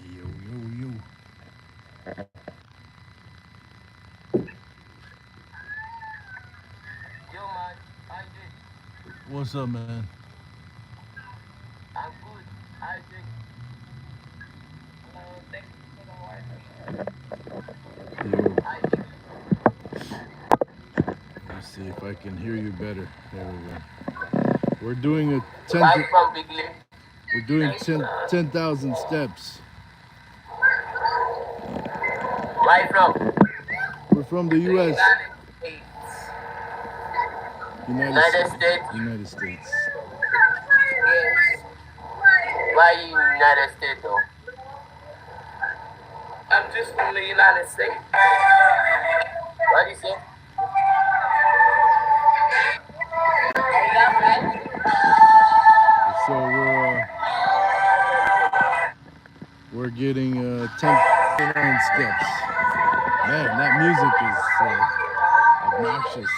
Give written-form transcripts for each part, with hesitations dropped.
Yo, yo, yo. Yo, man, how you doing? What's up, man? I'm good. How you doing? Thank you for the wife. Yo, How you doing? let's see if I can hear you better. There we go. We're doing a Wife from Big Lake. we're doing Nice. 10,000 steps. Wife from We're from the the U.S., United States. United United States? United States. Yes. Why you United States, though? I'm just from the United States. What do you say? So we're getting 10,000 steps. Man, that music is obnoxious.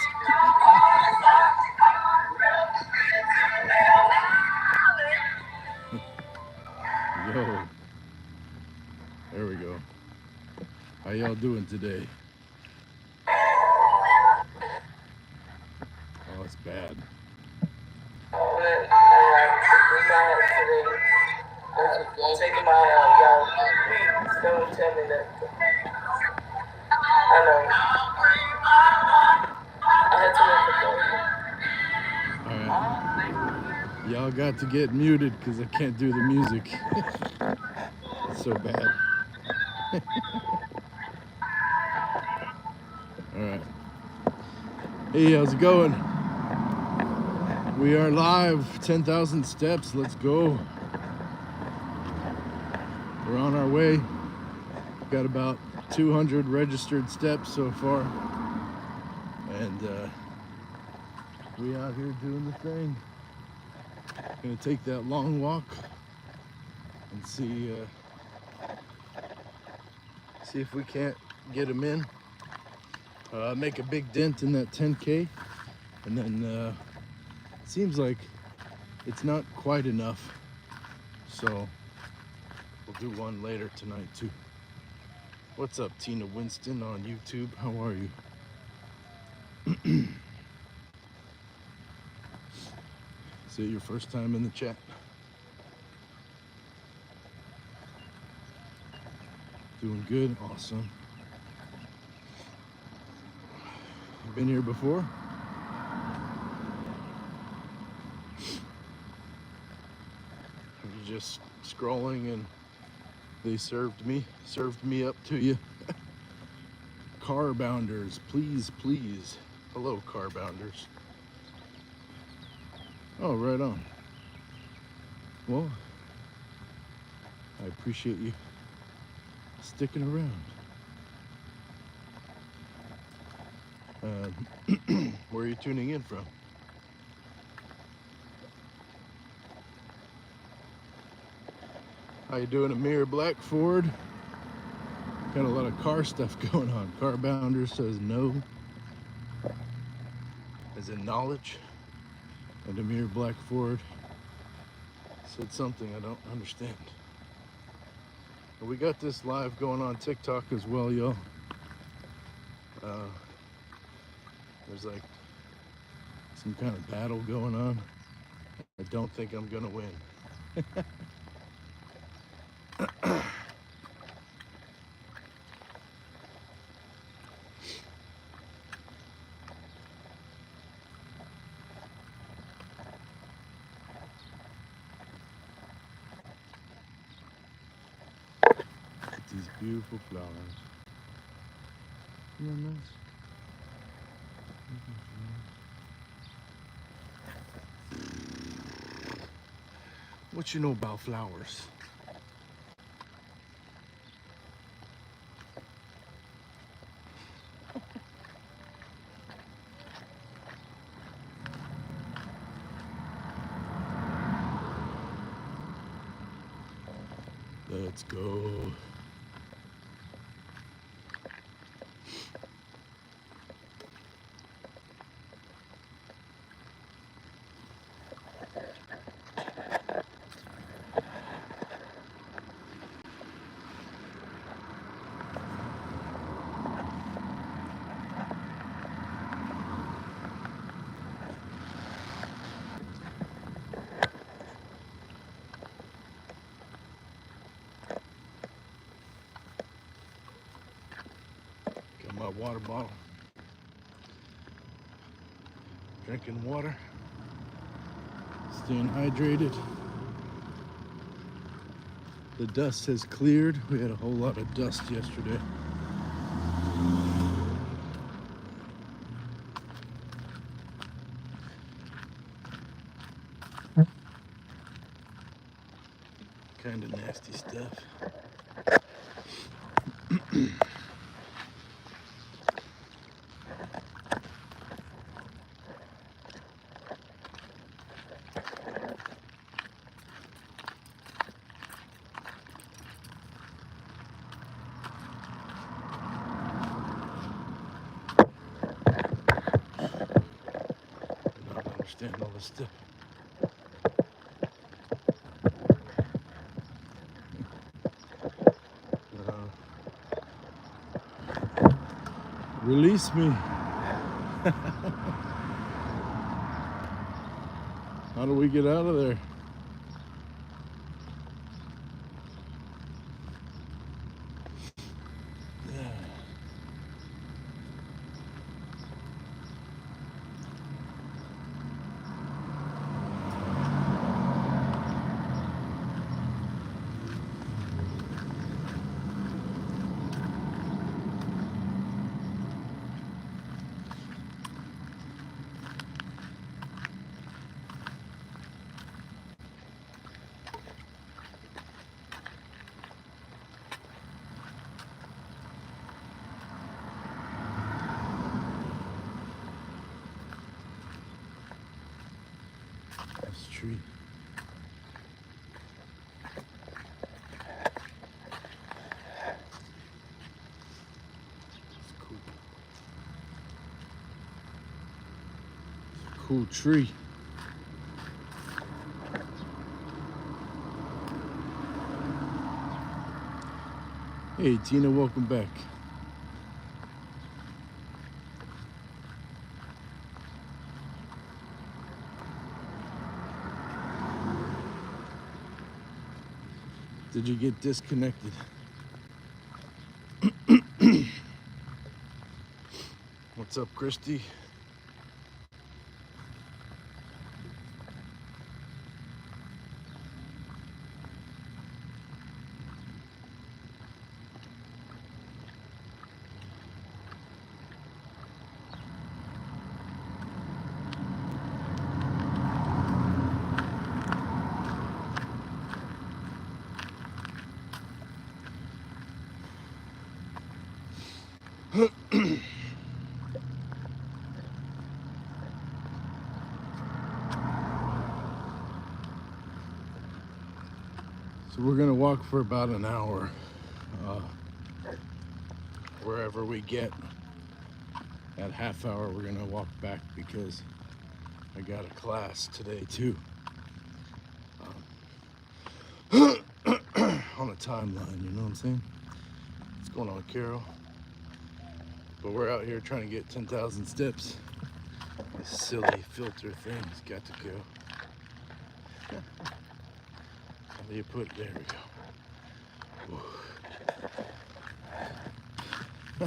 Yo, there we go. How y'all doing today? Oh, it's bad. Taking my y'all. Please don't tell me that. I know. I All right. Y'all got to get muted because I can't do the music. It's so bad. All right. Hey, how's it going? We are live. 10,000 steps. Let's go. We're on our way. Got about 200 registered steps so far. And we out here doing the thing. Gonna take that long walk and see if we can't get them in. Make a big dent in that 10K. And then seems like it's not quite enough. So we'll do one later tonight too. What's up, Tina Winston on YouTube? How are you? Is it your first time in the chat? Doing good, awesome. You been here before? You're just scrolling and they served me up to you. Car bounders, please, please. Hello, car bounders. Oh, right on. Well, I appreciate you sticking around. Where are you tuning in from? How you doing, Amir Blackford? Got a lot of car stuff going on. Car Bounder says no, as in knowledge. And Amir Blackford said something I don't understand. But we got this live going on TikTok as well, y'all. There's like some kind of battle going on. I don't think I'm gonna win. Beautiful flowers. Isn't that nice? What you know about flowers? Let's go. Got my water bottle. Drinking water. Staying hydrated. The dust has cleared. We had a whole lot of dust yesterday. Kind of nasty stuff. I don't understand all this stuff. Release me. How do we get out of there? This tree. It's cool. It's a cool tree. Hey Tina, welcome back. Did you get disconnected? What's up, Christy? So we're gonna walk for about an hour, wherever we get. At half hour, we're gonna walk back because I got a class today too. On a timeline, you know what I'm saying? What's going on, Carol? But we're out here trying to get 10,000 steps. This silly filter thing's got to go. How do you put it? There we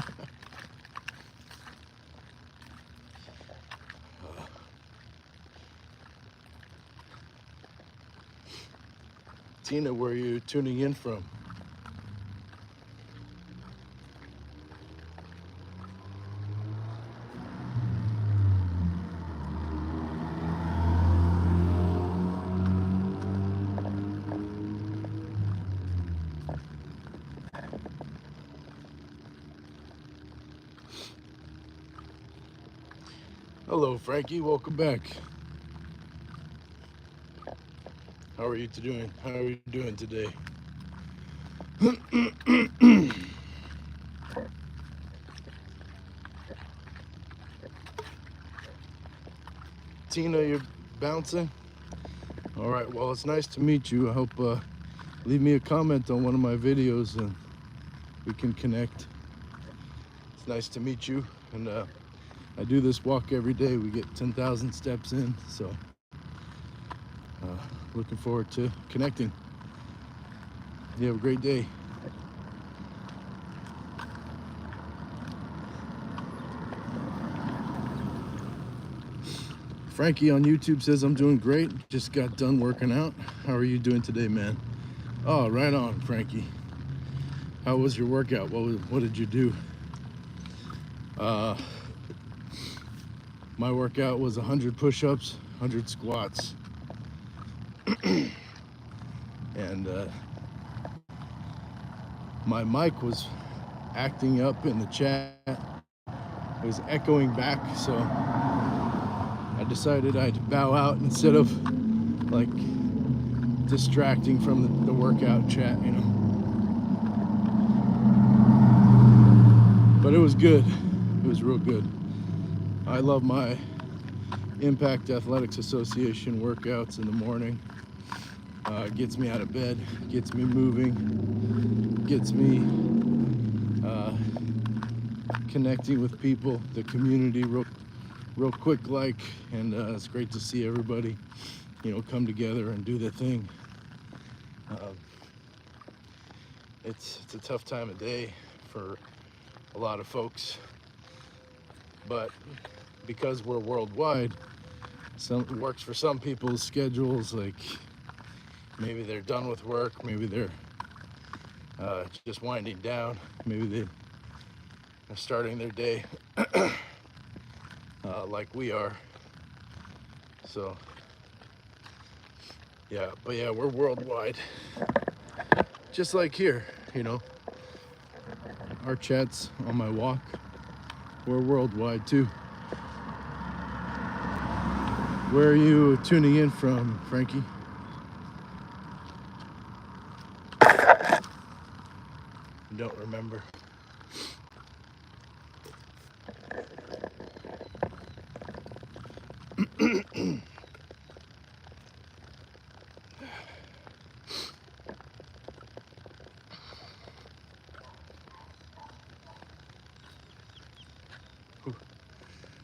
go. Tina, where are you tuning in from? Hello, Frankie. Welcome back. How are you doing? How are you doing today? Tina, you're bouncing? All right, well, it's nice to meet you. I hope leave me a comment on one of my videos and we can connect. It's nice to meet you. And I do this walk every day. We get 10,000 steps in, so looking forward to connecting. You have a great day. Frankie on YouTube says, I'm doing great. Just got done working out. How are you doing today, man? Oh, right on, Frankie. How was your workout? What did you do? My workout was 100 push-ups, 100 squats. And my mic was acting up in the chat. It was echoing back, so I decided I'd bow out instead of like distracting from the workout chat, you know. But it was good. It was real good. I love my Impact Athletics Association workouts in the morning. Gets me out of bed, gets me moving, gets me connecting with people, the community real quick like, and it's great to see everybody, you know, come together and do their thing. It's a tough time of day for a lot of folks, but because we're worldwide, it works for some people's schedules. Like maybe they're done with work, maybe they're just winding down, maybe they are starting their day like we are. So yeah, but yeah, we're worldwide, just like here, you know. Our chats on my walk, we're worldwide too. Where are you tuning in from, Frankie? Don't remember.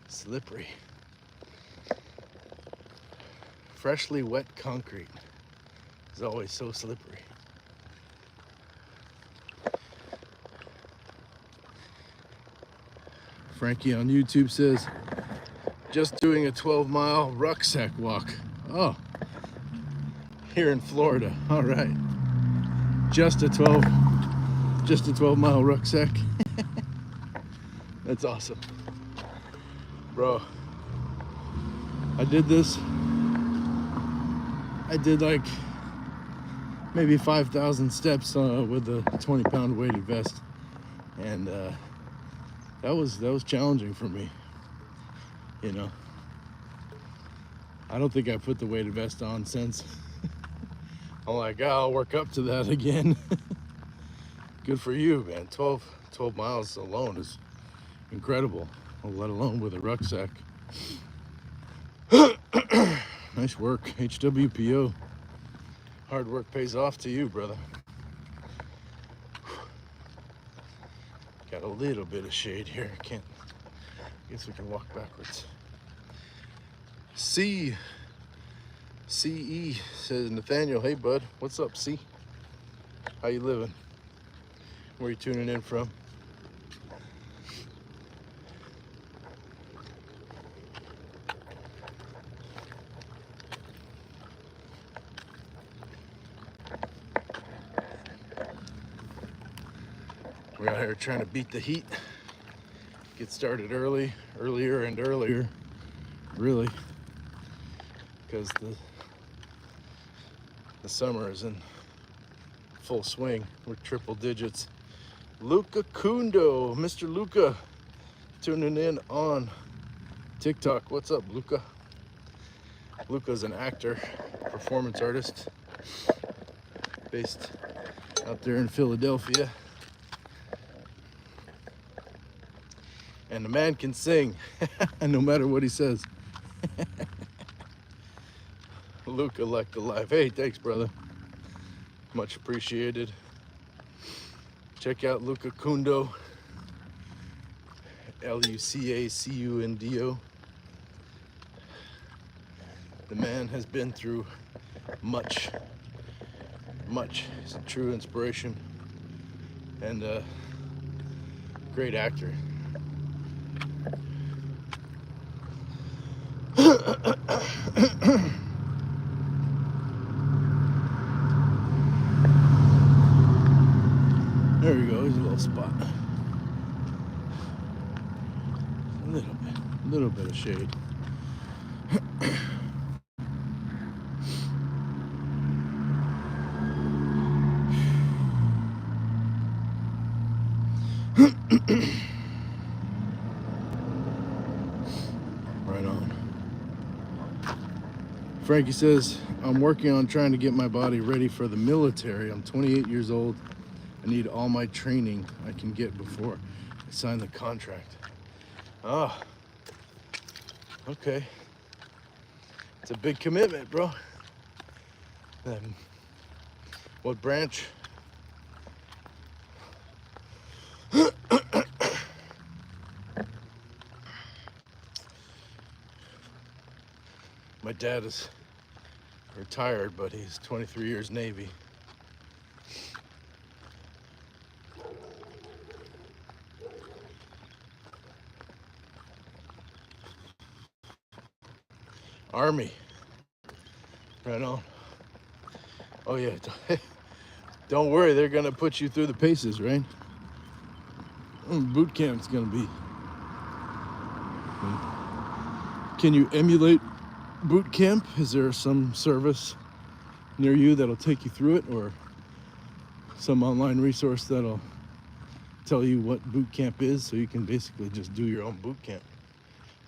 Slippery. Freshly wet concrete is always so slippery. Frankie on YouTube says, just doing a 12-mile rucksack walk. Oh, here in Florida. All right. Just a 12-mile rucksack. That's awesome. Bro, I did like maybe 5,000 steps with a 20-pound weighted vest, and that was challenging for me, you know. I don't think I put the weighted vest on since. I'm like, oh, I'll work up to that again. Good for you, man. 12 miles alone is incredible, let alone with a rucksack. Nice work, HWPO. Hard work pays off to you, brother. Got a little bit of shade here. Guess we can walk backwards. CE says, Nathaniel, hey bud, what's up, C? How you living? Where you tuning in from? We're out here trying to beat the heat. Get started earlier and earlier, really, because the summer is in full swing. We're triple digits. Luca Kundo, Mr. Luca, tuning in on TikTok. What's up, Luca? Luca's an actor, performance artist, based out there in Philadelphia. And the man can sing, no matter what he says. Luca liked the live. Hey, thanks, brother. Much appreciated. Check out Luca Kundo, Lucacundo. The man has been through much. He's a true inspiration and a great actor. There we go, here's a little spot. A little bit of shade. Right on. Frankie says, I'm working on trying to get my body ready for the military. I'm 28 years old. I need all my training I can get before I sign the contract. Ah, okay. It's a big commitment, bro. What branch? My dad is retired, but he's 23 years Navy. Army. Right on. Oh yeah. Don't worry, they're gonna put you through the paces, right? Boot camp's gonna be. Can you emulate boot camp? Is there some service near you that'll take you through it, or some online resource that'll tell you what boot camp is, so you can basically just do your own boot camp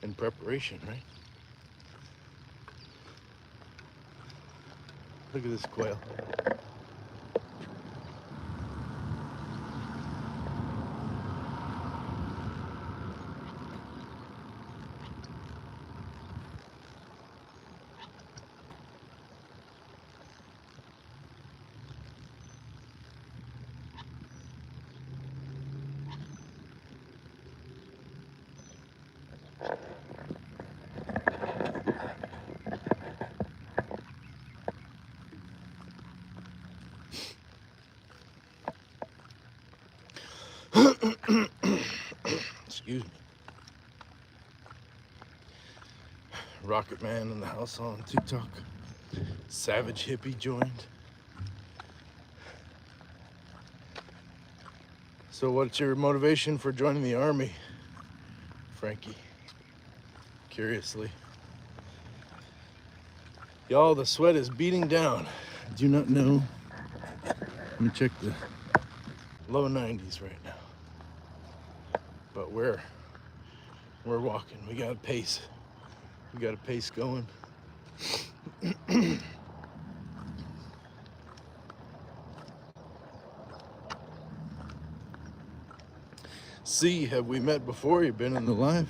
in preparation, right? Look at this quail. Excuse me. Rocket Man in the house on TikTok. Savage Hippie joined. So what's your motivation for joining the Army, Frankie? Curiously. Y'all, the sweat is beating down. Do you not know? Let me check the low 90s right now. But we're walking. We got a pace. We got a pace going. C, have we met before? You've been in the live?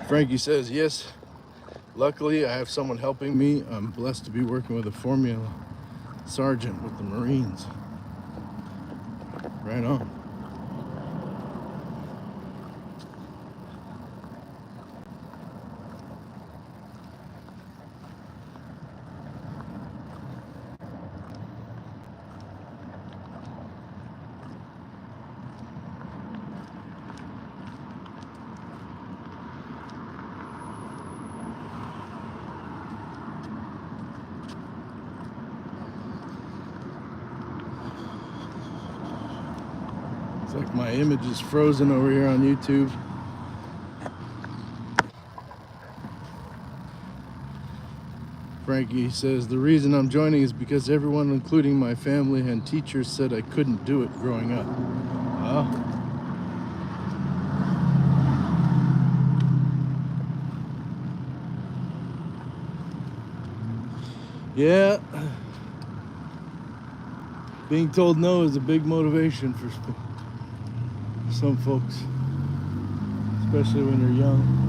Frankie says, yes, luckily I have someone helping me. I'm blessed to be working with a Formula Sergeant with the Marines. Right on. It's like my image is frozen over here on YouTube. Frankie says, the reason I'm joining is because everyone, including my family and teachers, said I couldn't do it growing up. Well, yeah, being told no is a big motivation for some folks, especially when you're young.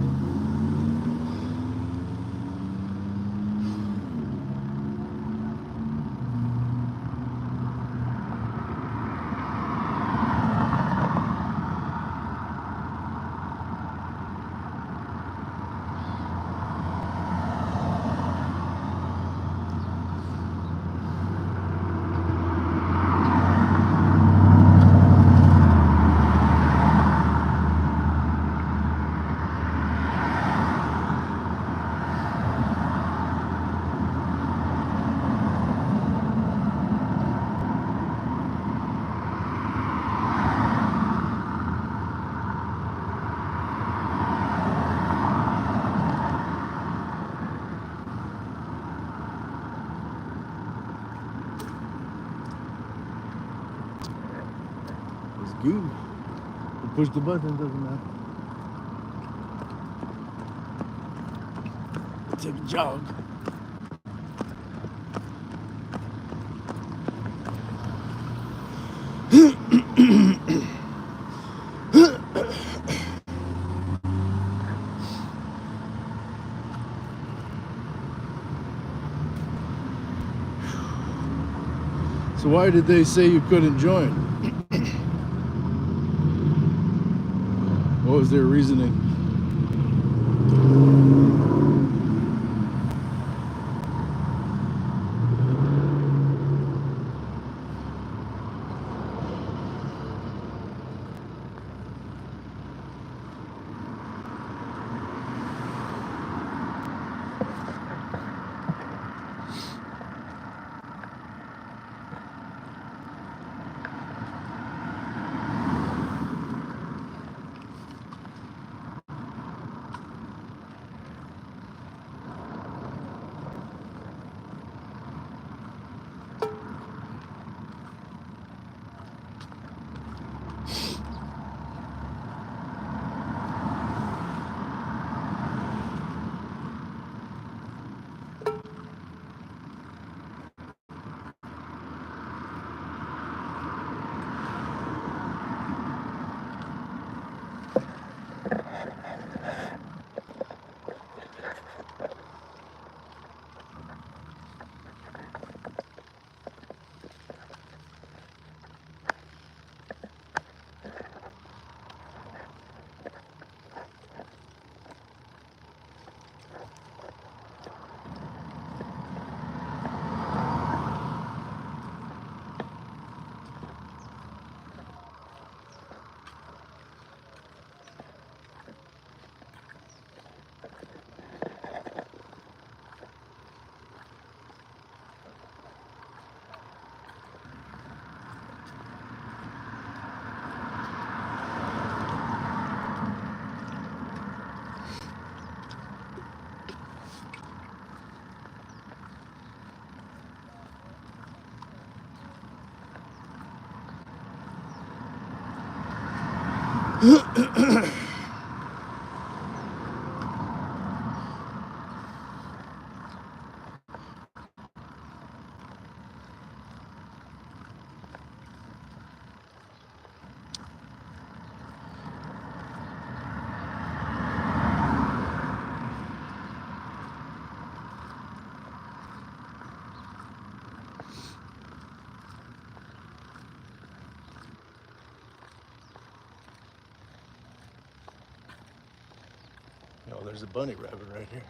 It's good. You push the button, doesn't matter. Take a jog. So why did they say you couldn't join? What was their reasoning? Oh, there's a bunny rabbit right here.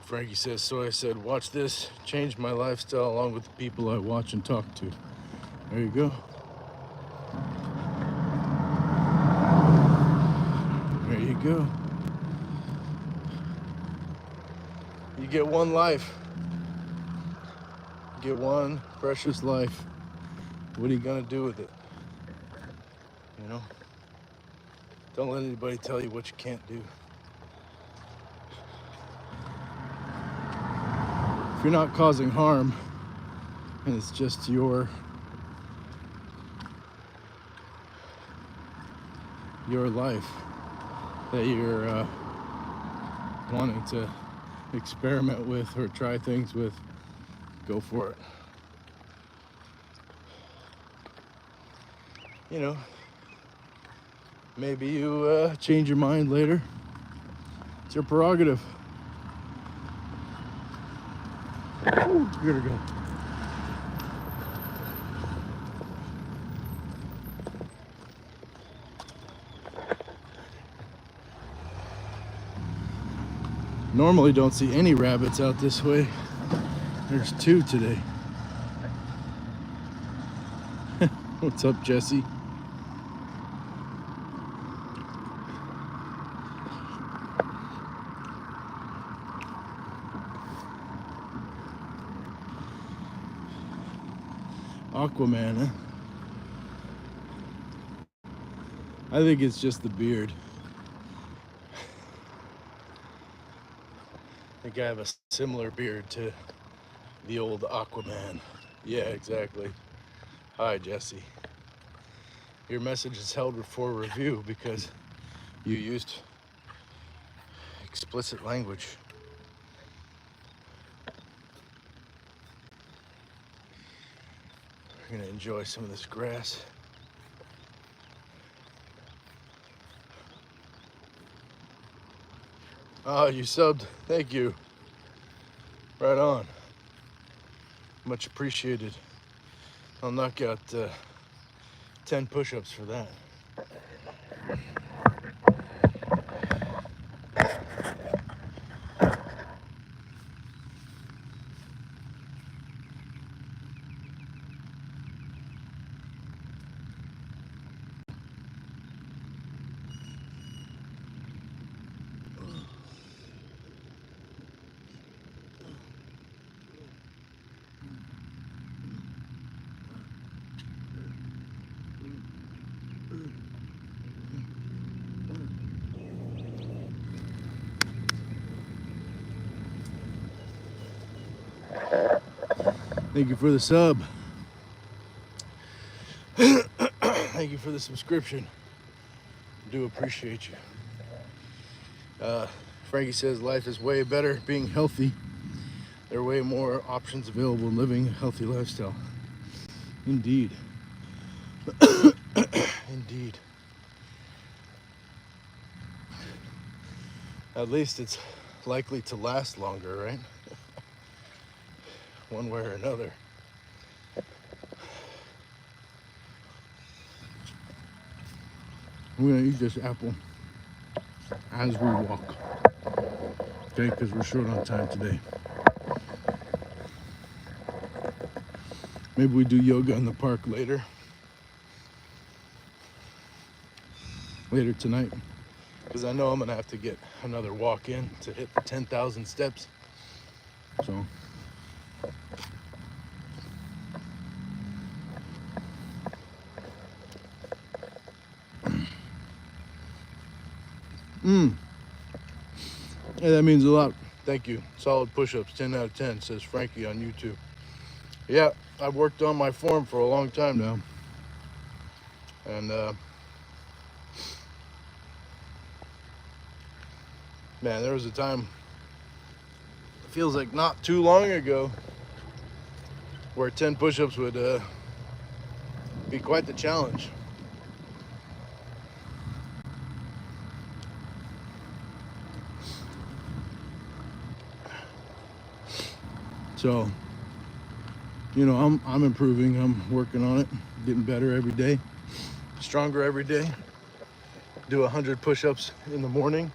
Frankie says, so I said, watch this, change my lifestyle along with the people I watch and talk to. There you go. go. You get one life. You get one precious life. What are you gonna do with it? You know? Don't let anybody tell you what you can't do. If you're not causing harm, and it's just your life that you're wanting to experiment with or try things with, go for it. You know, maybe you change your mind later. It's your prerogative. Ooh, here we go. Normally don't see any rabbits out this way. There's 2 today. What's up, Jesse? Aquaman, huh? I think it's just the beard. I think I have a similar beard to the old Aquaman. Yeah, exactly. Hi, Jesse. Your message is held for review because you used explicit language. We're gonna enjoy some of this grass. Oh, you subbed. Thank you. Right on. Much appreciated. I'll knock out 10 push-ups for that. Thank you for the sub. Thank you for the subscription. I do appreciate you. Frankie says life is way better being healthy. There are way more options available in living a healthy lifestyle. Indeed. Indeed. At least it's likely to last longer, right? One way or another. We're gonna eat this apple as we walk. Okay, because we're short on time today. Maybe we do yoga in the park later tonight. Because I know I'm gonna have to get another walk in to hit 10,000 steps. So. Yeah, that means a lot. Thank you. Solid push-ups, 10 out of 10, says Frankie on YouTube. Yeah, I've worked on my form for a long time now. And man, there was a time, it feels like not too long ago, where 10 push-ups would be quite the challenge. So, you know, I'm improving. I'm working on it, getting better every day, stronger every day. Do 100 push-ups in the morning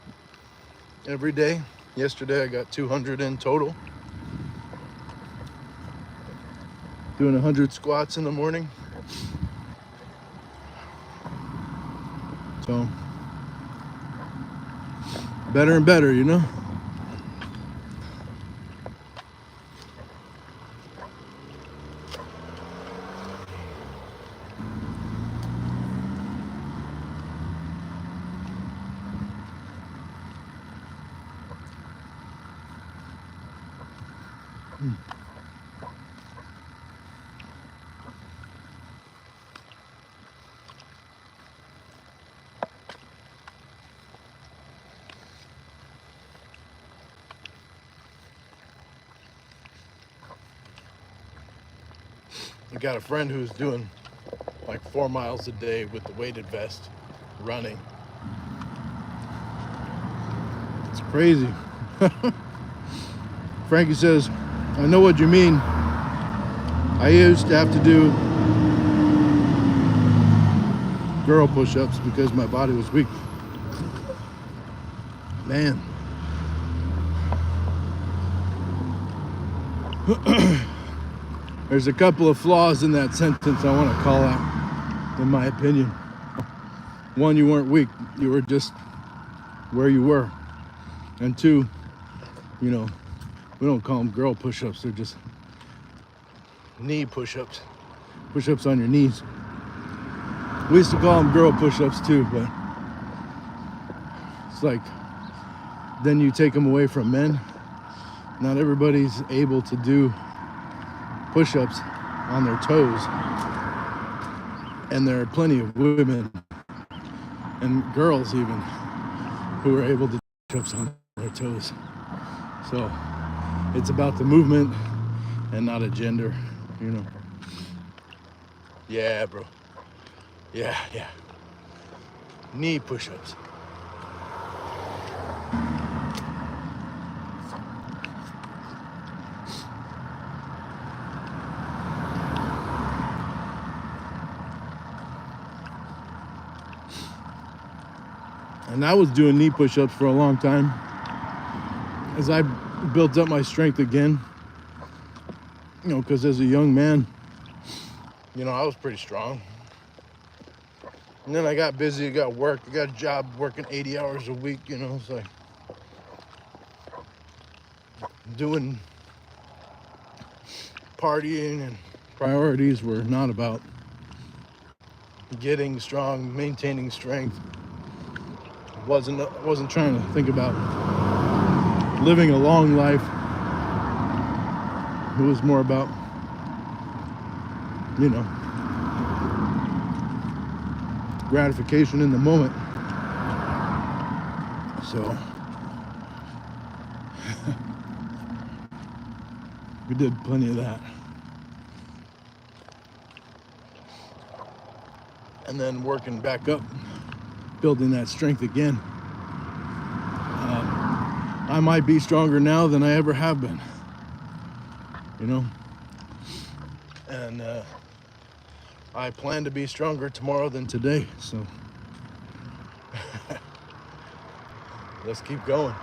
every day. Yesterday I got 200 in total. Doing 100 squats in the morning. So better and better, you know? I got a friend who's doing like 4 miles a day with the weighted vest, running. It's crazy. Frankie says, I know what you mean. I used to have to do girl push-ups because my body was weak. Man. There's a couple of flaws in that sentence I want to call out, in my opinion. One, you weren't weak. You were just where you were. And two, you know, we don't call them girl push-ups. They're just knee push-ups. Push-ups on your knees. We used to call them girl push-ups too, but it's like, then you take them away from men. Not everybody's able to do push-ups on their toes, and there are plenty of women and girls even who are able to do push-ups on their toes. So it's about the movement and not a gender, you know. Yeah, bro. Yeah. Knee push-ups. And I was doing knee push-ups for a long time as I built up my strength again. You know, because as a young man, you know, I was pretty strong. And then I got busy, I got work, I got a job working 80 hours a week, you know, so doing partying, and priorities were not about getting strong, maintaining strength. I wasn't trying to think about living a long life. It was more about, you know, gratification in the moment. So we did plenty of that. And then working back up, building that strength again. I might be stronger now than I ever have been, you know? And I plan to be stronger tomorrow than today, so let's keep going.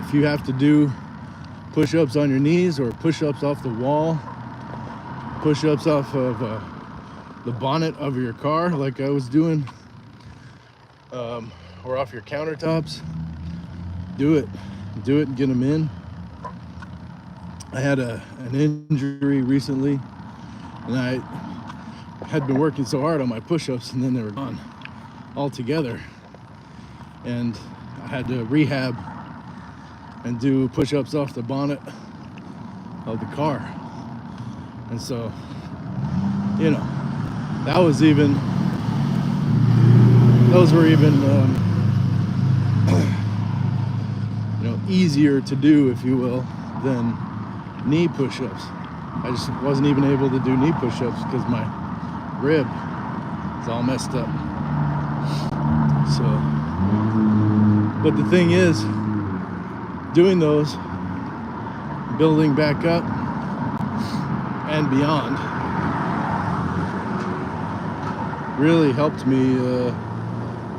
If you have to do push-ups on your knees or push-ups off the wall, push-ups off of the bonnet of your car like I was doing, or off your countertops, do it and get them in. I had an injury recently, and I had been working so hard on my push-ups, and then they were gone altogether, and I had to rehab and do push-ups off the bonnet of the car. And so, you know, those were even you know, easier to do, if you will, than knee push-ups. I just wasn't even able to do knee push-ups because my rib is all messed up. So, but the thing is, doing those, building back up and beyond, really helped me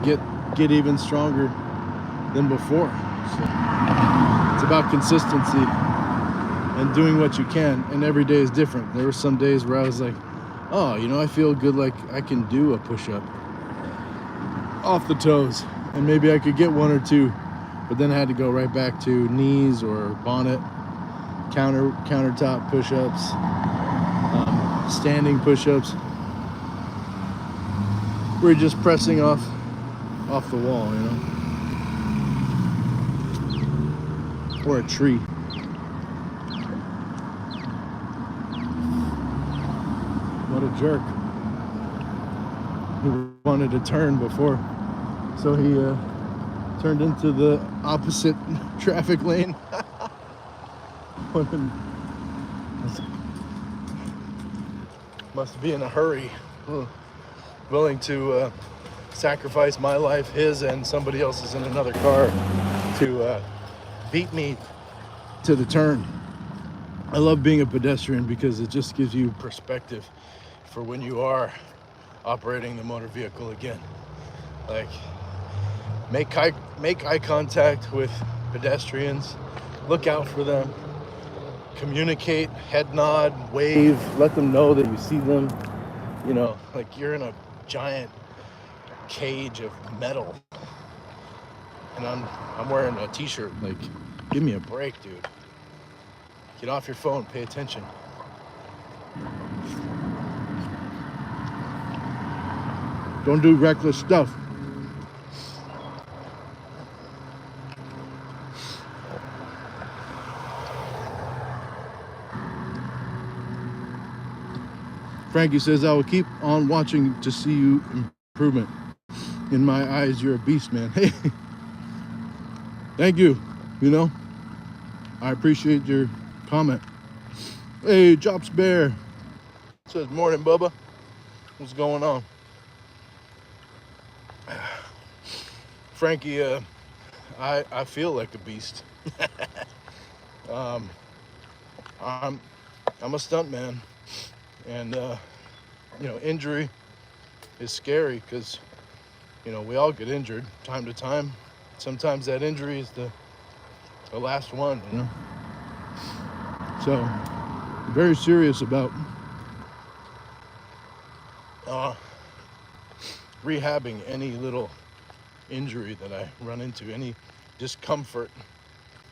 get even stronger than before. So it's about consistency and doing what you can, and every day is different. There were some days where I was like, oh, you know, I feel good, like I can do a push-up off the toes. and maybe I could get one or two, but then I had to go right back to knees or bonnet, countertop push-ups, standing push-ups. We're just pressing off the wall, you know, or a tree. What a jerk. He wanted to turn before, so he turned into the opposite traffic lane. Must be in a hurry. Willing to sacrifice my life, his, and somebody else's in another car to beat me to the turn. I love being a pedestrian because it just gives you perspective for when you are operating the motor vehicle again. Like, make eye contact with pedestrians, look out for them, communicate, head nod, wave, let them know that you see them. You know, like you're in a giant cage of metal, and I'm wearing a t-shirt. Like, give me a break, dude. Get off your phone, pay attention. Don't do reckless stuff. Frankie says, I will keep on watching to see you improvement. In my eyes, you're a beast, man. Hey, thank you. You know, I appreciate your comment. Hey, Chops Bear says, morning, Bubba. What's going on? Frankie, I feel like a beast. I'm a stunt man, and you know, injury is scary because, you know, we all get injured time to time. Sometimes that injury is the last one, you know. So, very serious about rehabbing any little injury that I run into, any discomfort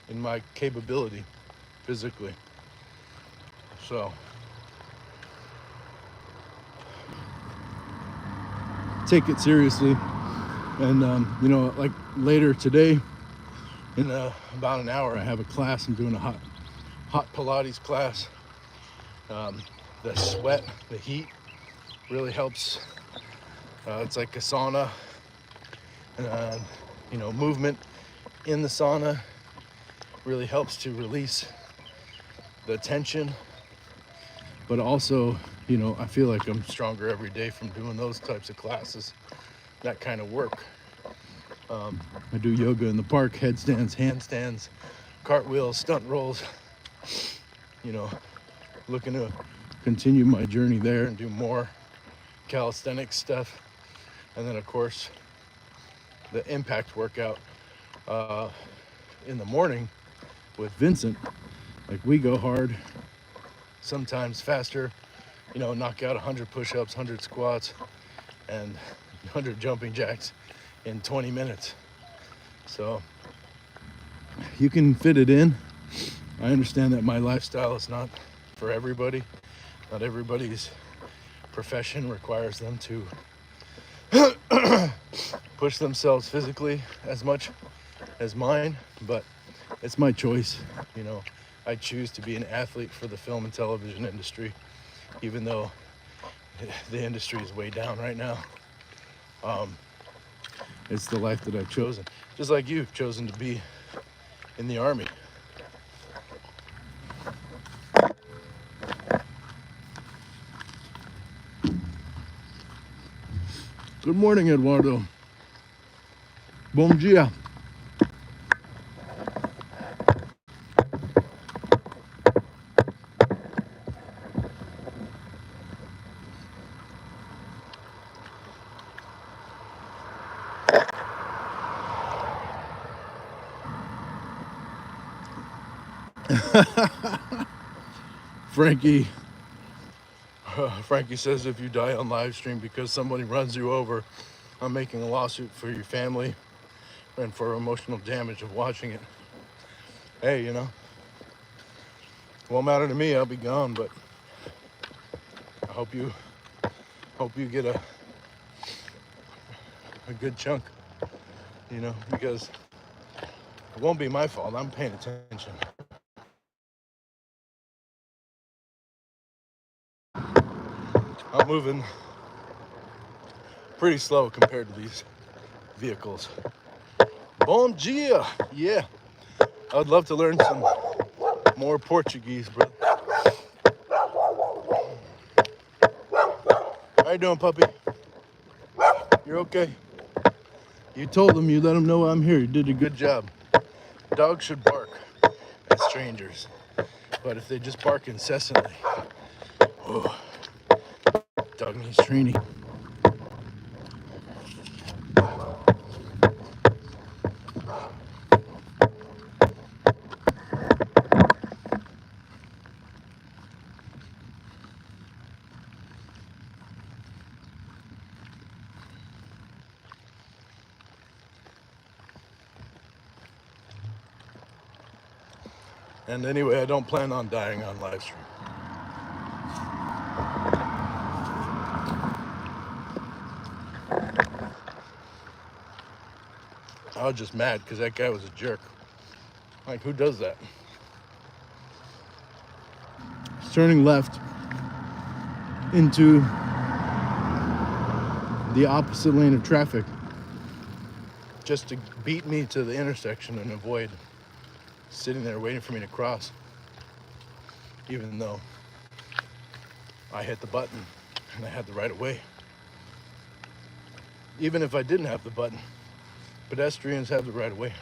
in my capability physically. So, take it seriously. And you know, like later today, in about an hour, I have a class. I'm doing a hot Pilates class. The sweat, the heat really helps. It's like a sauna. You know, movement in the sauna really helps to release the tension. But also, you know, I feel like I'm stronger every day from doing those types of classes, that kind of work. I do yoga in the park, headstands, handstands, cartwheels, stunt rolls. You know, looking to continue my journey there and do more calisthenics stuff. And then, of course, the impact workout in the morning with Vincent. Like, we go hard, sometimes faster, you know, knock out 100 push-ups, 100 squats, and 100 jumping jacks in 20 minutes. So you can fit it in. I understand that my lifestyle is not for everybody. Not everybody's profession requires them to push themselves physically as much as mine, but it's my choice. You know, I choose to be an athlete for the film and television industry, even though the industry is way down right now. It's the life that I've chosen, just like you've chosen to be in the Army. Good morning, Eduardo. Bom dia. Frankie says, if you die on live stream because somebody runs you over, I'm making a lawsuit for your family. and for emotional damage of watching it. Hey, you know, it won't matter to me. I'll be gone, but I hope you get a good chunk, you know, because it won't be my fault. I'm paying attention. I'm moving pretty slow compared to these vehicles. Bom dia! Yeah, I'd love to learn some more Portuguese, bro. How you doing, puppy? You're okay? You told them, you let them know I'm here. You did a good job. Dogs should bark at strangers, but if they just bark incessantly, oh, dog needs training. And anyway, I don't plan on dying on live stream. I was just mad because that guy was a jerk. Like, who does that? He's turning left into the opposite lane of traffic just to beat me to the intersection and avoid sitting there waiting for me to cross, even though I hit the button and I had the right of way. Even if I didn't have the button, pedestrians have the right of way.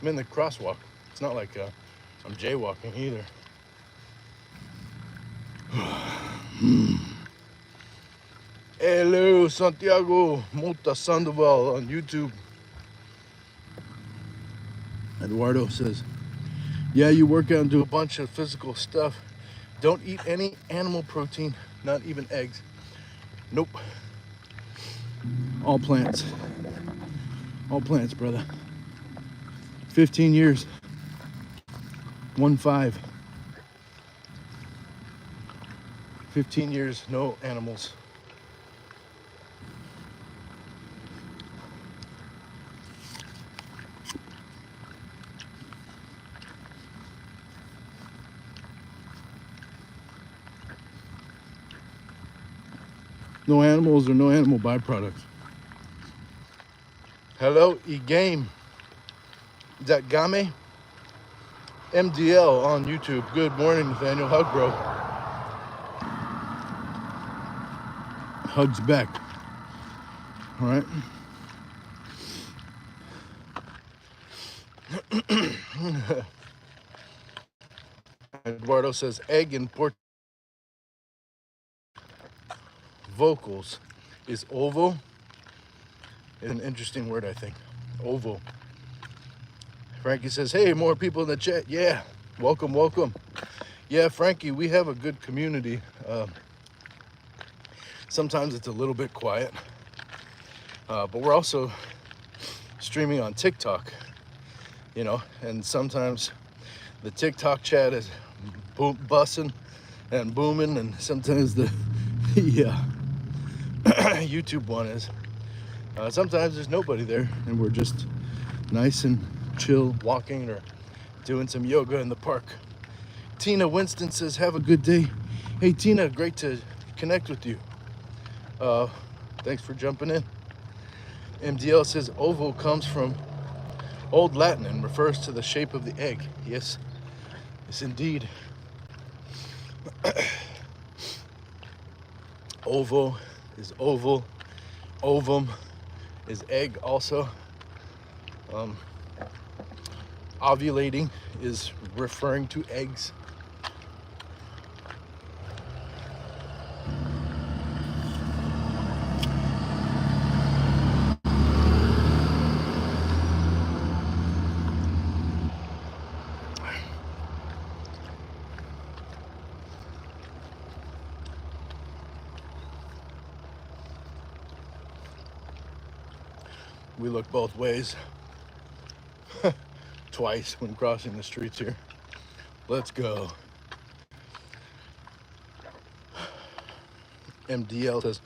I'm in the crosswalk. It's not like I'm jaywalking either. Hello, Santiago Mota Sandoval on YouTube. Eduardo says, yeah, you work out and do a bunch of physical stuff. Don't eat any animal protein, not even eggs. Nope. All plants. All plants, brother. 15 years. 1-5. 15 years, no animals. No animals or no animal byproducts. Hello, E-Game. Is that Game? MDL on YouTube. Good morning, Nathaniel. Hug, bro. Hugs back. All right. Eduardo says egg in Port vocals is ovo. It's an interesting word, I think. Ovo. Frankie says, hey, more people in the chat. Yeah, welcome, welcome. Yeah, Frankie, we have a good community. Sometimes it's a little bit quiet, but we're also streaming on TikTok, you know, and sometimes the TikTok chat is bussing and booming, and sometimes the YouTube one is. Sometimes there's nobody there, and we're just nice and chill, walking or doing some yoga in the park. Tina Winston says, have a good day. Hey, Tina, great to connect with you. Thanks for jumping in. MDL says, ovo comes from Old Latin and refers to the shape of the egg. Yes, yes, indeed. Ovo is oval. Ovum is egg also. Ovulating is referring to eggs. We look both ways. twice when crossing the streets here. Let's go. MDL says,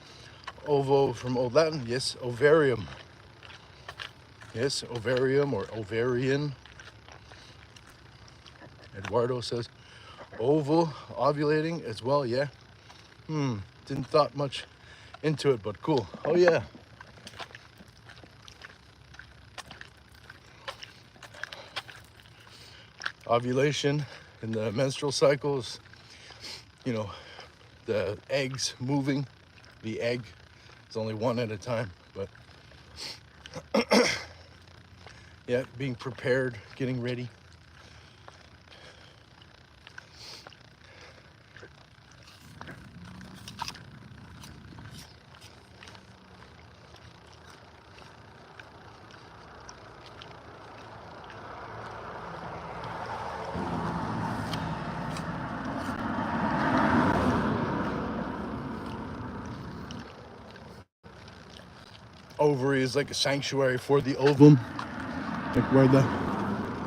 ovo from Old Latin. Yes, ovarium. Yes, ovarium or ovarian. Eduardo says, oval, ovulating as well, yeah. Didn't thought much into it, but cool. Oh yeah. Ovulation in the menstrual cycles, you know, the eggs moving. The egg is only one at a time, but yeah, being prepared, getting ready. Ovary is like a sanctuary for the ovum, like where the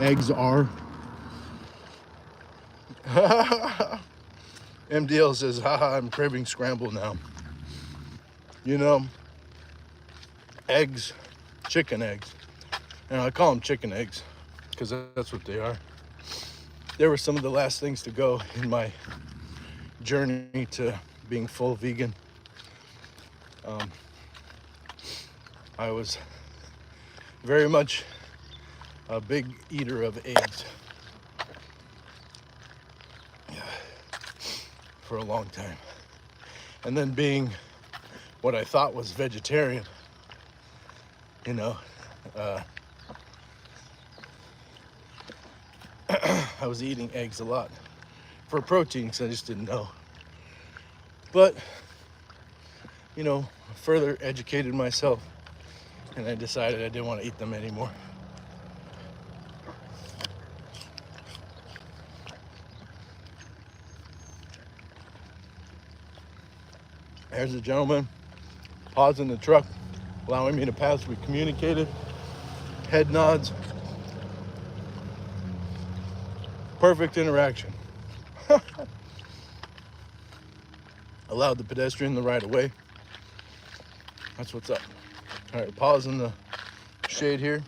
eggs are. MDL says, haha, I'm craving scramble now. You know, eggs, chicken eggs, and I call them chicken eggs because that's what they are. They were some of the last things to go in my journey to being full vegan. I was very much a big eater of eggs for a long time. And then being what I thought was vegetarian, you know, I was eating eggs a lot for protein because I just didn't know. But, you know, further educated myself and I decided I didn't want to eat them anymore. There's a gentleman pausing the truck, allowing me to pass. We communicated, head nods. Perfect interaction. Allowed the pedestrian the right of way. That's what's up. All right, pause in the shade here.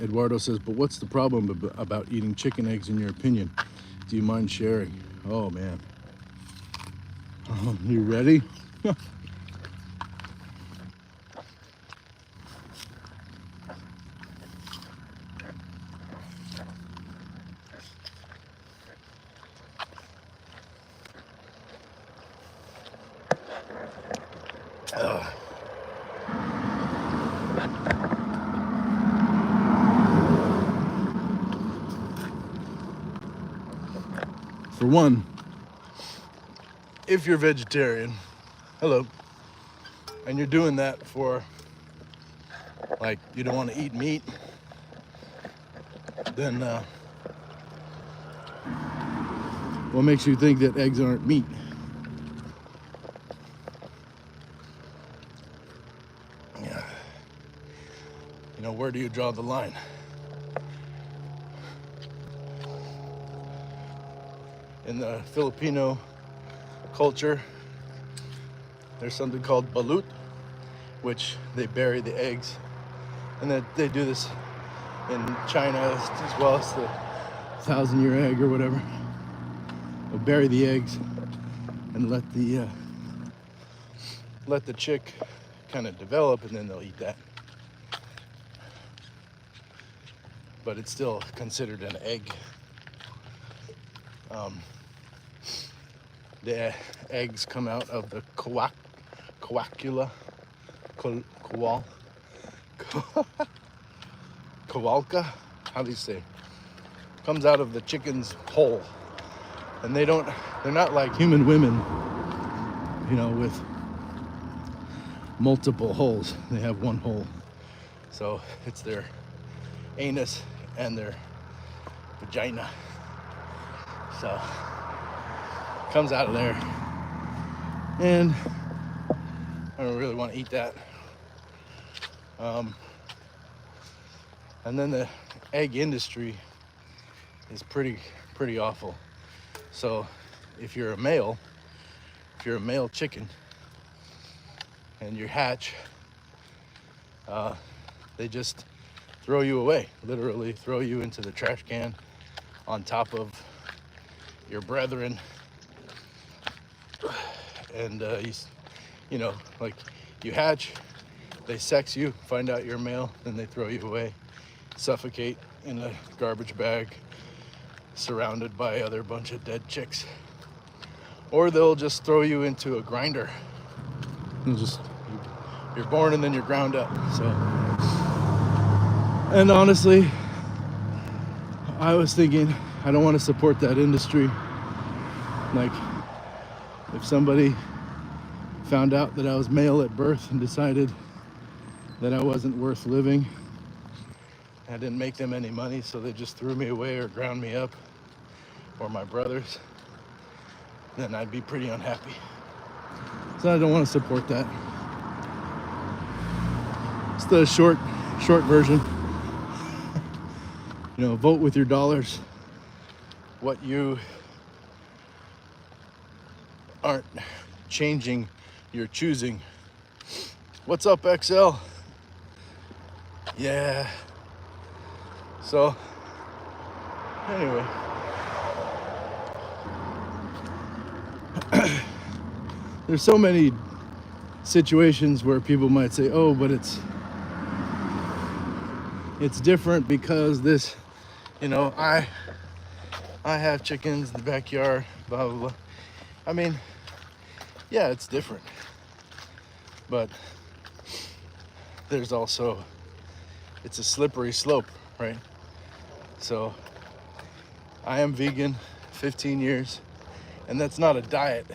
Eduardo says, but what's the problem about eating chicken eggs in your opinion? Do you mind sharing? Oh man. You ready? For one, if you're vegetarian, hello, and you're doing that for, like, you don't want to eat meat, then what makes you think that eggs aren't meat? Yeah. You know, where do you draw the line? In the Filipino culture, there's something called balut, which they bury the eggs, and that they do this in China as well as the 1,000-year egg or whatever. They'll bury the eggs and let the chick kind of develop, and then they'll eat that. But it's still considered an egg. The eggs come out of the coacula, kowalka, how do you say? Comes out of the chicken's hole. And they're not like human women, you know, with multiple holes. They have one hole. So it's their anus and their vagina. So comes out of there. And I don't really want to eat that And then the egg industry is pretty awful. So if you're a male chicken and you hatch, they just throw you away, literally throw you into the trash can on top of your brethren. And you know, like, you hatch, they sex you, find out you're male, then they throw you away, suffocate in a garbage bag, surrounded by other bunch of dead chicks. Or they'll just throw you into a grinder. You're born and then you're ground up. So, and honestly, I was thinking, I don't want to support that industry. Like, if somebody found out that I was male at birth and decided that I wasn't worth living, I didn't make them any money, so they just threw me away or ground me up, or my brothers, then I'd be pretty unhappy. So I don't want to support that. It's the short version. You know, vote with your dollars what you aren't changing, you're choosing. What's up, XL? Yeah. So, anyway. There's so many situations where people might say, oh, but it's different because this, you know, I have chickens in the backyard, blah, blah, blah. I mean, yeah, it's different. But there's also, it's a slippery slope, right? So I am vegan 15 years, and that's not a diet.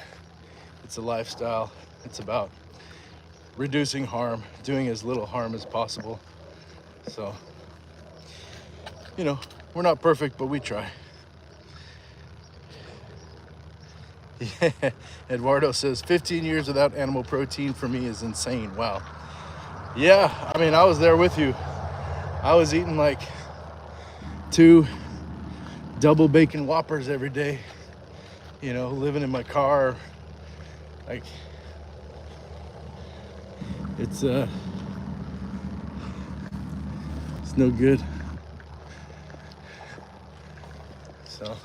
It's a lifestyle. It's about reducing harm, doing as little harm as possible. So, you know, we're not perfect, but we try. Yeah, Eduardo says 15 years without animal protein for me is insane. Wow. Yeah, I mean, I was there with you. I was eating like 2 double bacon Whoppers every day, you know, living in my car. Like, it's no good. So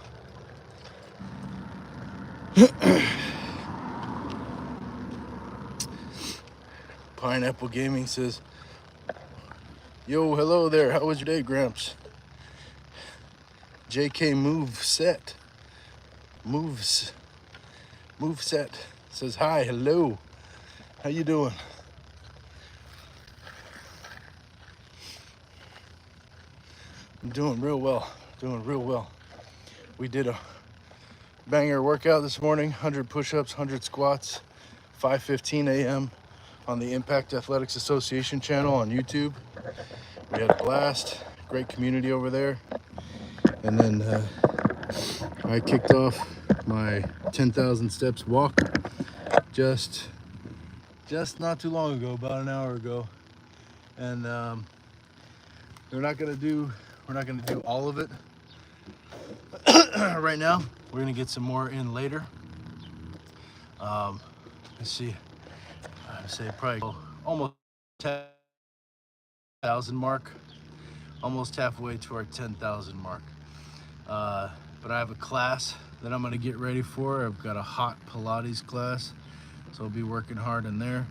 Pineapple Gaming says, yo, hello there, how was your day, Gramps? JK Move Set says, hi, hello, how you doing? I'm doing real well. We did a banger workout this morning, 100 push-ups, 100 squats, 5:15 a.m. on the Impact Athletics Association channel on YouTube. We had a blast, great community over there. And then I kicked off my 10,000 steps walk just not too long ago, about an hour ago. And we're not gonna do all of it right now. We're gonna get some more in later. Let's see, I'd say probably almost 10,000 mark, almost halfway to our 10,000 mark. But I have a class that I'm gonna get ready for. I've got a hot Pilates class, so I'll be working hard in there.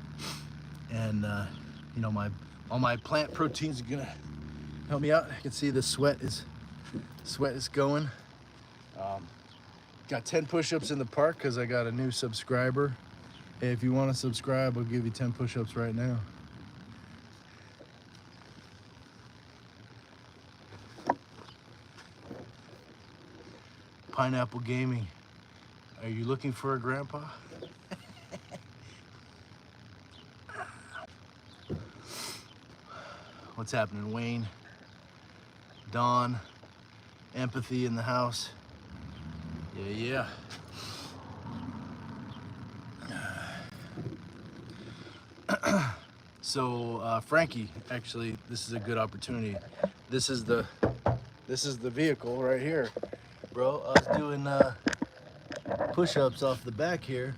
And you know, all my plant proteins are gonna help me out. You can see the sweat is going. Got 10 push-ups in the park because I got a new subscriber. Hey, if you want to subscribe, I'll give you 10 push-ups right now. Pineapple Gaming, are you looking for a grandpa? What's happening, Wayne? Dawn, Empathy in the house. Yeah. So Frankie, actually, this is a good opportunity. This is the vehicle right here, bro. I was doing push-ups off the back here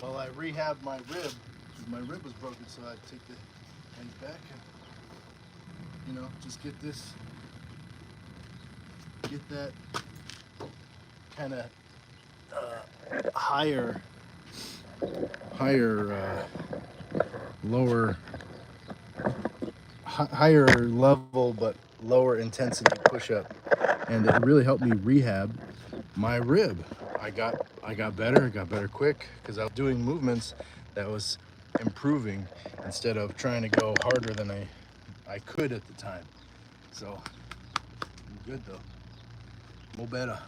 while I rehab my rib. My rib was broken, so I take the things back and, you know, just get that kind of higher, lower, higher level but lower intensity push-up, and it really helped me rehab my rib. I got better. I got better quick because I was doing movements that was improving instead of trying to go harder than I could at the time. So I'm good though. Mo better.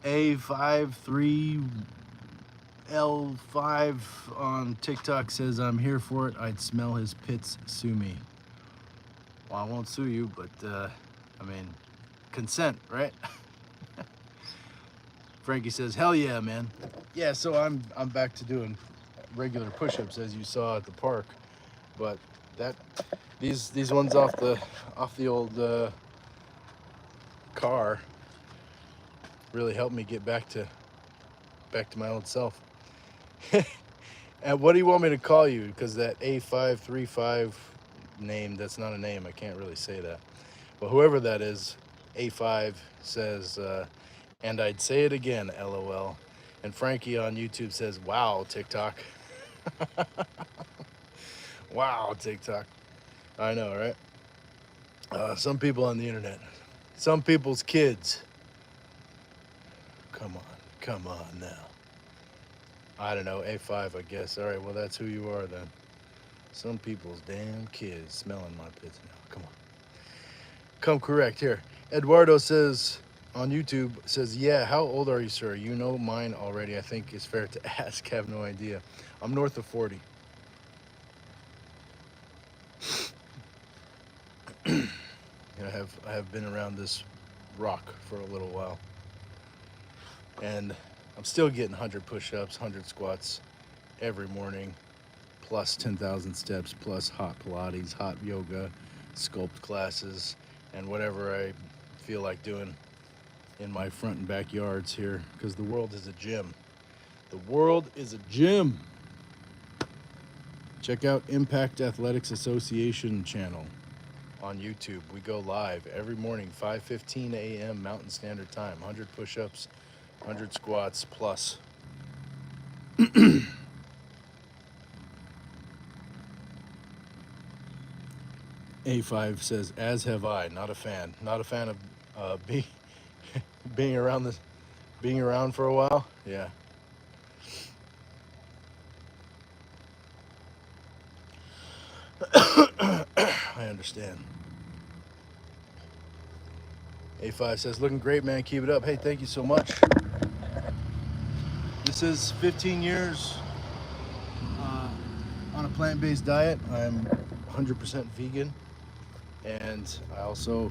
A53L5 on TikTok says, I'm here for it. I'd smell his pits, sue me. Well, I won't sue you, but I mean, consent, right? Frankie says, hell yeah, man. Yeah, so I'm back to doing regular push-ups as you saw at the park, but these ones off the old car really helped me get back to my old self. And what do you want me to call you? Because that A535 name, that's not a name. I can't really say that. But whoever that is, A5 says, and I'd say it again, LOL. And Frankie on YouTube says, wow, TikTok. Wow, TikTok. I know, right? Some people on the internet. Some people's kids. Come on now. I don't know, A5, I guess. All right, well, that's who you are then. Some people's damn kids smelling my pits now. Come on. Come correct here. Eduardo says on YouTube, says, yeah, how old are you, sir? You know mine already. I think it's fair to ask. I have no idea. I'm north of 40. I have been around this rock for a little while. And I'm still getting 100 push-ups, 100 squats every morning, plus 10,000 steps, plus hot Pilates, hot yoga, sculpt classes, and whatever I feel like doing in my front and backyards here, because the world is a gym. The world is a gym. Check out Impact Athletics Association channel on YouTube. We go live every morning, 5:15 a.m. Mountain Standard Time. 100 push-ups, 100 squats plus. A5 says, as have I. Not a fan. Not a fan of being around for a while. Yeah. I understand. A5 says, looking great, man. Keep it up. Hey, thank you so much. This is 15 years on a plant-based diet. I'm 100% vegan, and I also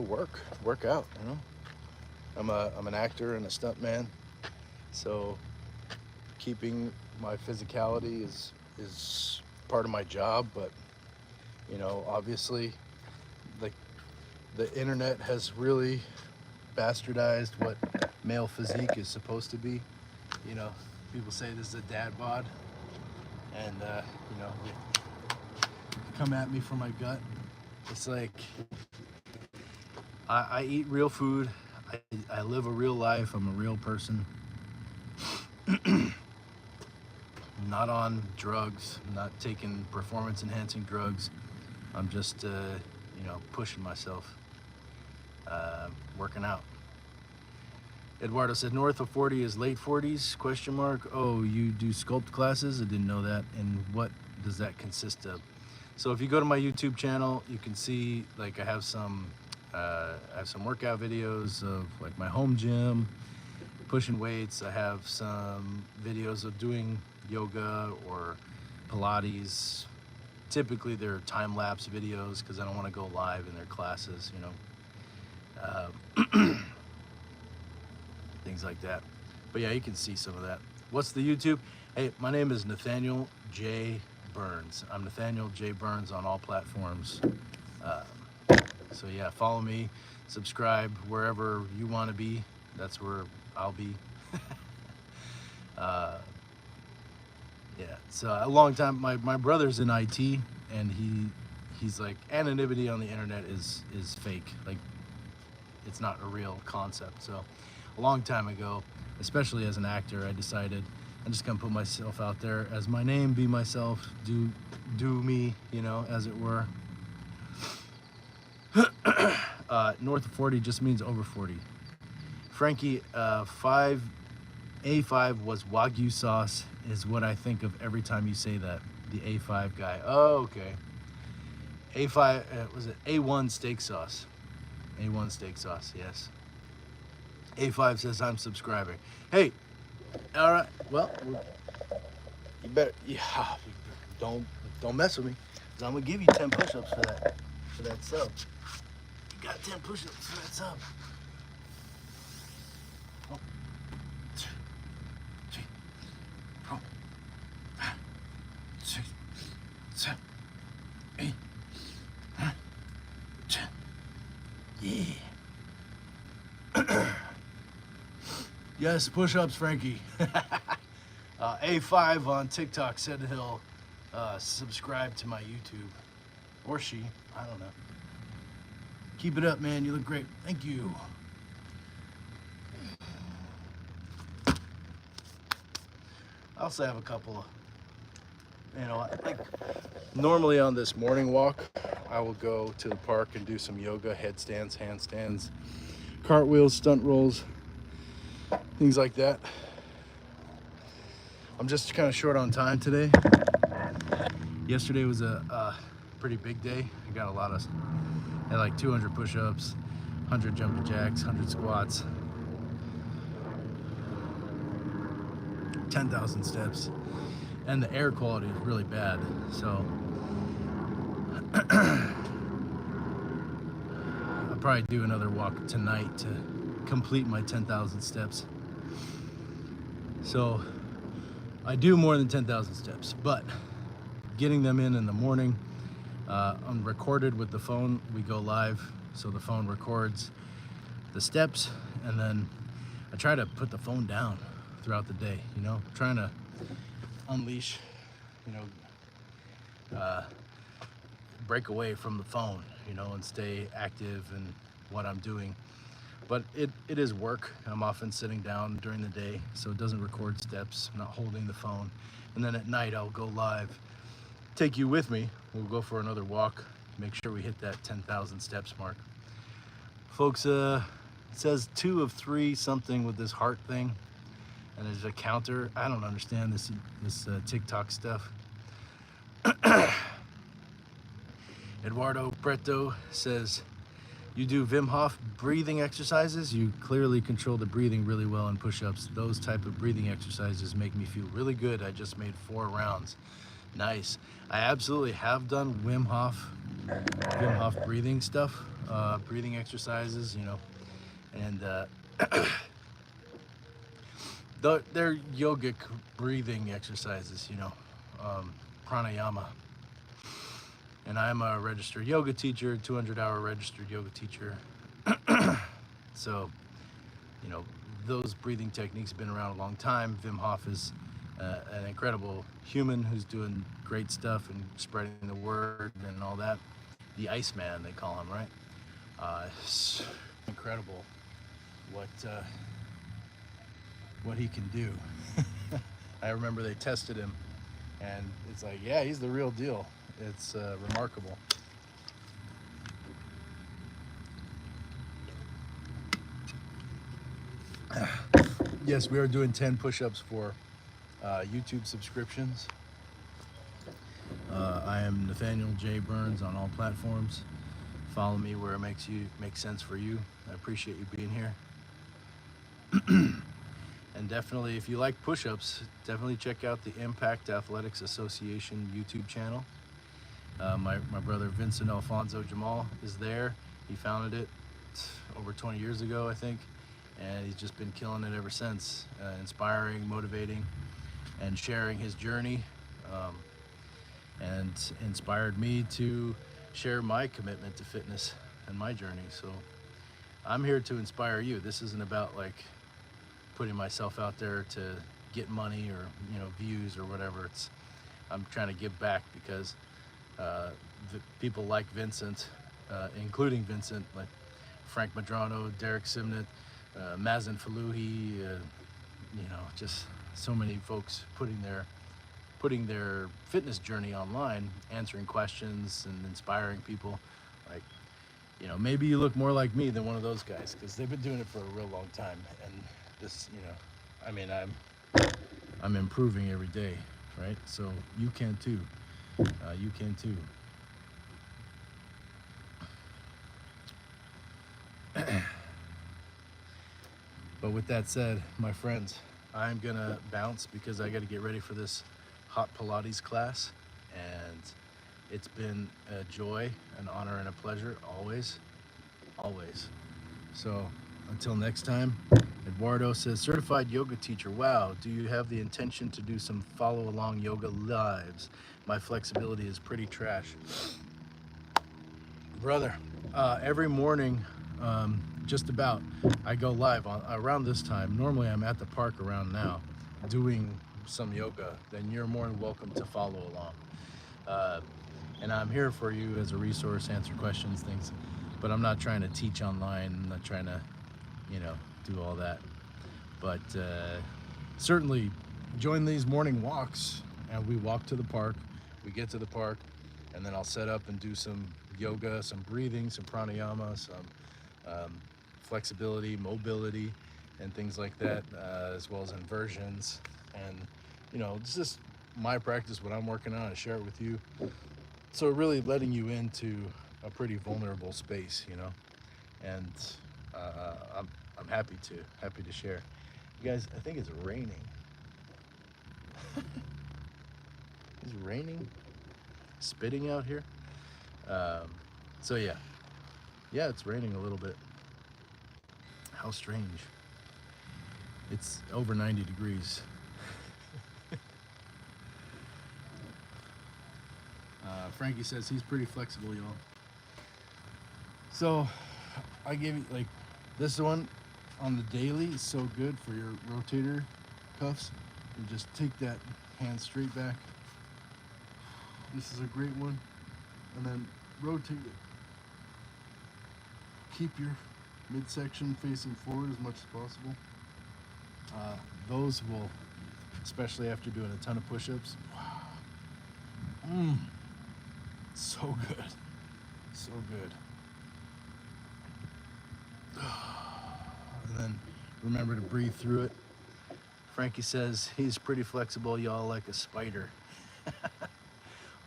work out. You know, I'm an actor and a stuntman, so keeping my physicality is part of my job. But you know, obviously, like, the internet has really bastardized what male physique is supposed to be. You know, people say this is a dad bod, and you know, come at me for my gut. It's like, I eat real food. I live a real life. I'm a real person. I'm not on drugs. I'm not taking performance enhancing drugs. I'm just, you know, pushing myself, working out. Eduardo said, north of 40 is late 40s, question mark. Oh, you do sculpt classes? I didn't know that. And what does that consist of? So if you go to my YouTube channel, you can see, like, I have some workout videos of, like, my home gym, pushing weights. I have some videos of doing yoga or Pilates. Typically they're time-lapse videos because I don't want to go live in their classes, you know. things like that. But yeah, you can see some of that. What's the YouTube? Hey, my name is Nathaniel J. Burns. I'm Nathaniel J. Burns on all platforms. So yeah, follow me, subscribe wherever you want to be. That's where I'll be. Yeah, so a long time. My brother's in IT, and he's like, anonymity on the internet is fake. Like, it's not a real concept. So a long time ago, especially as an actor, I decided I'm just gonna put myself out there as my name, be myself, do me, you know, as it were. North of 40 just means over 40. Frankie, 5A5 was Wagyu sauce, is what I think of every time you say that. The A5 guy. Oh, okay. A5, was it A1 steak sauce? A1 steak sauce, yes. A5 says I'm subscribing. Hey, all right. Well, you better, yeah, don't mess with me, because I'm gonna give you 10 push-ups for that sub. You got 10 push-ups for that sub. Oh. 2, 3, 4, 5, 6, 7, 8, 9, 10. Yeah. Yes, push-ups, Frankie. A5 on TikTok said he'll subscribe to my YouTube. Or she, I don't know. Keep it up, man. You look great. Thank you. I also have a couple of, you know, like normally on this morning walk, I will go to the park and do some yoga, headstands, handstands, cartwheels, stunt rolls, things like that. I'm just kind of short on time today. Yesterday was a pretty big day. I got a lot of, I had like 200 push-ups, 100 jumping jacks, 100 squats, 10,000 steps, and the air quality is really bad. So I'll probably do another walk tonight to complete my 10,000 steps. So I do more than 10,000 steps, but getting them in the morning, I'm recorded with the phone. We go live, so the phone records the steps, and then I try to put the phone down throughout the day, you know, trying to unleash, you know, break away from the phone, you know, and stay active in what I'm doing. But it is work. I'm often sitting down during the day, so it doesn't record steps. I'm not holding the phone. And then at night I'll go live, take you with me. We'll go for another walk, make sure we hit that 10,000 steps mark. Folks, it says 2 of 3 something with this heart thing, and there's a counter. I don't understand this TikTok stuff. Eduardo Preto says, you do Wim Hof breathing exercises? You clearly control the breathing really well in push-ups. Those type of breathing exercises make me feel really good. I just made 4 rounds. Nice. I absolutely have done Wim Hof breathing stuff, breathing exercises, you know, and they're yogic breathing exercises, you know, pranayama. And I'm a registered yoga teacher, 200-hour registered yoga teacher. So, you know, those breathing techniques have been around a long time. Wim Hof is an incredible human who's doing great stuff and spreading the word and all that. The Iceman, they call him, right? It's incredible what he can do. I remember they tested him, and it's like, yeah, he's the real deal. It's remarkable. Yes, we are doing 10 push-ups for YouTube subscriptions. I am Nathaniel J. Burns on all platforms. Follow me where it makes sense for you. I appreciate you being here. And definitely, if you like push-ups, definitely check out the Impact Athletics Association YouTube channel. My brother Vincent Alfonso Jamal is there. He founded it over 20 years ago, I think. and he's just been killing it ever since, inspiring, motivating, and sharing his journey, and inspired me to share my commitment to fitness and my journey. So I'm here to inspire you. This isn't about like putting myself out there to get money or, you know, views or whatever. I'm trying to give back because the people like Vincent, including Vincent, like Frank Madrano, Derek Simnett, Mazen Faluhi, you know, just so many folks putting their fitness journey online, answering questions and inspiring people. Like, you know, maybe you look more like me than one of those guys, because they've been doing it for a real long time. And this, you know, I mean, I'm improving every day, right? So you can too. You can too. But with that said, my friends, I'm gonna bounce because I gotta get ready for this hot Pilates class, and it's been a joy, an honor, and a pleasure, always, always. So until next time, Eduardo says, certified yoga teacher. Wow, do you have the intention to do some follow along yoga lives? My flexibility is pretty trash. Brother, every morning, just about, I go live on around this time. Normally I'm at the park around now doing some yoga. Then you're more than welcome to follow along. And I'm here for you as a resource, answer questions, things, but I'm not trying to teach online. I'm not trying to, you know, do all that. But certainly join these morning walks, and we walk to the park. We get to the park, and then I'll set up and do some yoga, some breathing, some pranayama, some flexibility, mobility, and things like that, as well as inversions. And, you know, it's just my practice, what I'm working on, I share it with you. So really letting you into a pretty vulnerable space, you know, and I'm happy to share. You guys, I think it's raining. It's raining, spitting out here. So yeah, it's raining a little bit. How strange. It's over 90 degrees. Frankie says he's pretty flexible, y'all. So I gave you like this one on the daily is so good for your rotator cuffs. You just take that hand straight back. This is a great one. And then rotate it. Keep your midsection facing forward as much as possible. Those will, especially after doing a ton of push-ups, wow. So good. So good. And then remember to breathe through it. Frankie says he's pretty flexible, y'all, like a spider.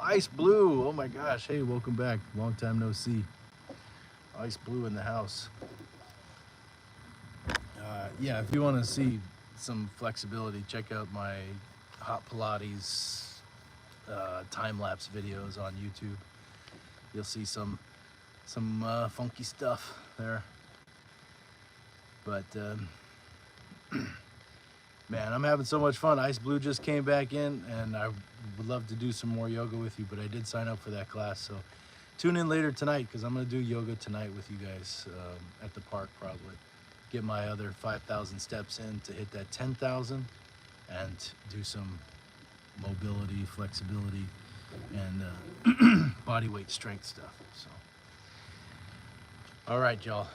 Ice Blue, oh my gosh. Hey, welcome back. Long time no see. Ice Blue in the house. Yeah, if you want to see some flexibility, check out my Hot Pilates time-lapse videos on YouTube. You'll see some funky stuff there. But man, I'm having so much fun. Ice Blue just came back in, and I would love to do some more yoga with you, but I did sign up for that class. So tune in later tonight, because I'm going to do yoga tonight with you guys at the park probably. Get my other 5,000 steps in to hit that 10,000 and do some mobility, flexibility, and body weight strength stuff. So, all right, y'all.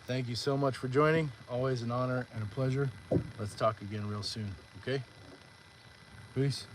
Thank you so much for joining. Always an honor and a pleasure. Let's talk again real soon, okay? Peace.